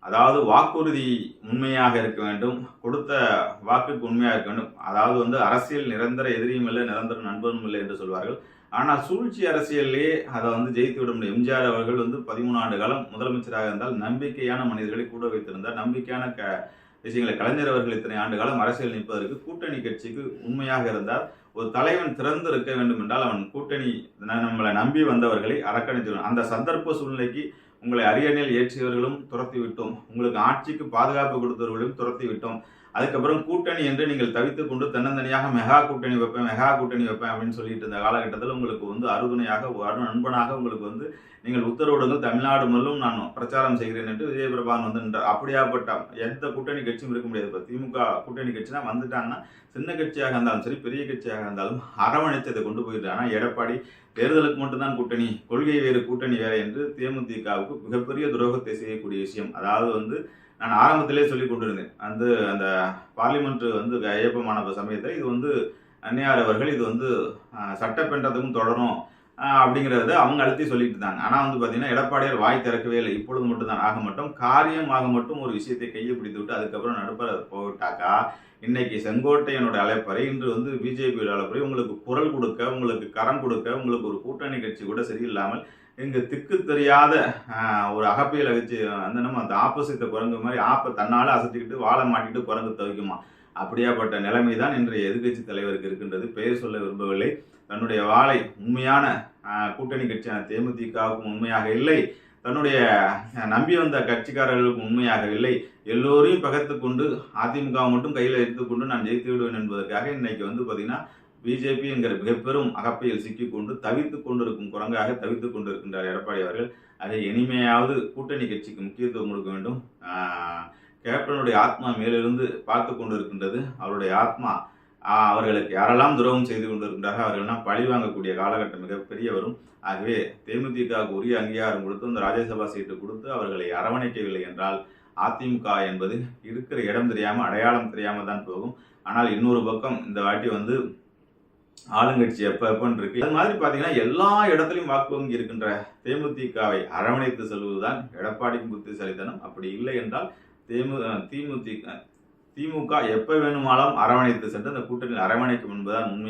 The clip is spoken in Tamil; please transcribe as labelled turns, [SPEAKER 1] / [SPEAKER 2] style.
[SPEAKER 1] அதாவது வாக்குறுதி உண்மையாக இருக்க வேண்டும், கொடுத்த வாக்குக்கு உண்மையாக இருக்க வேண்டும். அதாவது அரசியல் நிரந்தர எதிரியும் இல்லை, நிரந்தர நண்பனும் இல்லை என்று சொல்வார்கள். ஆனால் சூழ்ச்சி அரசியல்லே அதை ஜெயித்து விட முடியும். எம்ஜிஆர் அவர்கள் 13 ஆண்டு காலம் முதலமைச்சராக இருந்தால் நம்பிக்கையான மனிதர்களை கூட வைத்திருந்தார். நம்பிக்கையான விஷயங்களை கலைஞர் அவர்கள் இத்தனை ஆண்டு காலம் அரசியல் நிற்பதற்கு கூட்டணி கட்சிக்கு உண்மையாக இருந்தார். ஒரு தலைவன் திறந்து இருக்க வேண்டும் என்றால் அவன் கூட்டணி நம்மளை நம்பி வந்தவர்களை அரக்கணித்து அந்த சந்தர்ப்ப சூழ்நிலைக்கு உங்களை அரியணையில் ஏற்றியவர்களும் துரத்தி விட்டோம், உங்களுக்கு ஆட்சிக்கு பாதுகாப்பு கொடுத்தவர்களையும் துரத்தி விட்டோம். அதுக்கப்புறம் கூட்டணி என்று நீங்கள் தவித்துக் கொண்டு தன்னந்தனியாக மெகா கூட்டணி வைப்பேன் அப்படின்னு சொல்லிட்டு இருந்த காலகட்டத்தில் உங்களுக்கு அறுதுணையாக நண்பனாக உங்களுக்கு நீங்கள் உத்தரவிடுங்கள், தமிழ்நாடு முழுவதும் நான் பிரச்சாரம் செய்கிறேன் என்று விஜயபிரபான் நின்றார். அப்படியாப்பட்ட எந்த கூட்டணி கட்சியும் இருக்க முடியாது. இப்போ திமுக கூட்டணி கட்சினா வந்துட்டாங்கன்னா சின்ன கட்சியாக இருந்தாலும் சரி, பெரிய கட்சியாக இருந்தாலும் அரவணைச்சதை கொண்டு போயிட்டு. ஆனால் எடப்பாடி தேர்தலுக்கு மட்டும்தான் கூட்டணி, கொள்கை வேறு கூட்டணி வேறு என்று தேமுதிகவுக்கு மிகப்பெரிய துரோகத்தை செய்யக்கூடிய விஷயம். அதாவது நான் ஆரம்பத்திலே சொல்லி கொண்டிருந்தேன். அந்த பார்லிமெண்ட் ஏப்பமான சமயத்தை இது அன்னையார் அவர்கள் இது சட்டப்பேன்றதுக்கும் தொடரும் அப்படிங்கிறத அவங்க அழுத்தி சொல்லிட்டு இருந்தாங்க. ஆனால் பார்த்தீங்கன்னா எடப்பாடியார் வாய் திறக்கவே இல்லை. இப்பொழுது மட்டும்தான் ஆக மட்டும் காரியமாக மட்டும் ஒரு விஷயத்தை கையை பிடித்து விட்டு அதுக்கப்புறம் நடுப்பற போட்டாக்கா இன்னைக்கு செங்கோட்டையனோட அழைப்பறை இன்று பிஜேபியோட அழைப்பறை உங்களுக்கு குரல் கொடுக்க, உங்களுக்கு கரம் கொடுக்க, உங்களுக்கு ஒரு கூட்டணி கட்சி கூட சரியில்லாமல் இங்கு திக்கு தெரியாத ஒரு அகப்பையில் வச்சு நம்ம அந்த ஆப்போசிட்டை குரங்கு மாதிரி ஆப்பை தன்னால் அசத்திக்கிட்டு வாழை மாட்டிட்டு குரங்கு துவைக்குமா, அப்படியாப்பட்ட நிலைமை தான் இன்றைய எதிர்கட்சி தலைவருக்கு இருக்கின்றது. பெயர் சொல்ல விரும்பவில்லை. தன்னுடைய வாளை உண்மையான கூட்டணி கட்சியான தேமுதிகவுக்கும் உண்மையாக இல்லை, தன்னுடைய நம்பி வந்த கட்சிக்காரர்களுக்கும் உண்மையாக இல்லை, எல்லோரையும் பகத்து கொண்டு அதிமுக மட்டும் கையில் எடுத்துக்கொண்டு நான் ஜெயித்து விடுவேன் என்பதற்காக இன்னைக்கு பார்த்தீங்கன்னா பிஜேபி என்கிற மிகப்பெரும் அகப்பையில் சிக்கிக்கொண்டு தவித்துக் கொண்டிருக்கும் குரங்காக தவித்துக் கொண்டிருக்கின்றார் எடப்பாடி அவர்கள். அதை இனிமையாவது கூட்டணி கட்சிக்கு முக்கியத்துவம் கொடுக்க வேண்டும். கேப்டனுடைய ஆத்மா மேலிருந்து பார்த்து கொண்டிருக்கின்றது. அவருடைய ஆத்மா அவர்களுக்கு யாரெல்லாம் துரோகம் செய்து கொண்டிருக்கின்றார்கள் அவர்கள்லாம் பழி வாங்கக்கூடிய காலகட்டம் மிகப்பெரிய வரும். ஆகவே தேமுதிகவுக்கு உரிய அங்கீகாரம் கொடுத்து அந்த ராஜ்யசபா சீட்டு கொடுத்து அவர்களை அரவணைக்கவில்லை என்றால் அதிமுக என்பது இருக்கிற இடம் தெரியாமல் அடையாளம் தெரியாமல் தான் போகும். ஆனால் இன்னொரு பக்கம் இந்த வாட்டி ஆளுங்கட்சி எப்பன்னு இருக்கு. அது மாதிரி பார்த்தீங்கன்னா எல்லா இடத்துலையும் வாக்கு வங்கி இருக்கின்ற தேமுதிகவை அரவணைத்து செல்வதுதான் எடப்பாடிக்கு புத்திசாலித்தனம். அப்படி இல்லை என்றால் திமுக எப்ப வேணுமானாலும் அரவணைத்து சென்று அந்த கூட்டணியில் அரவணைக்கும் என்பதுதான் உண்மையாக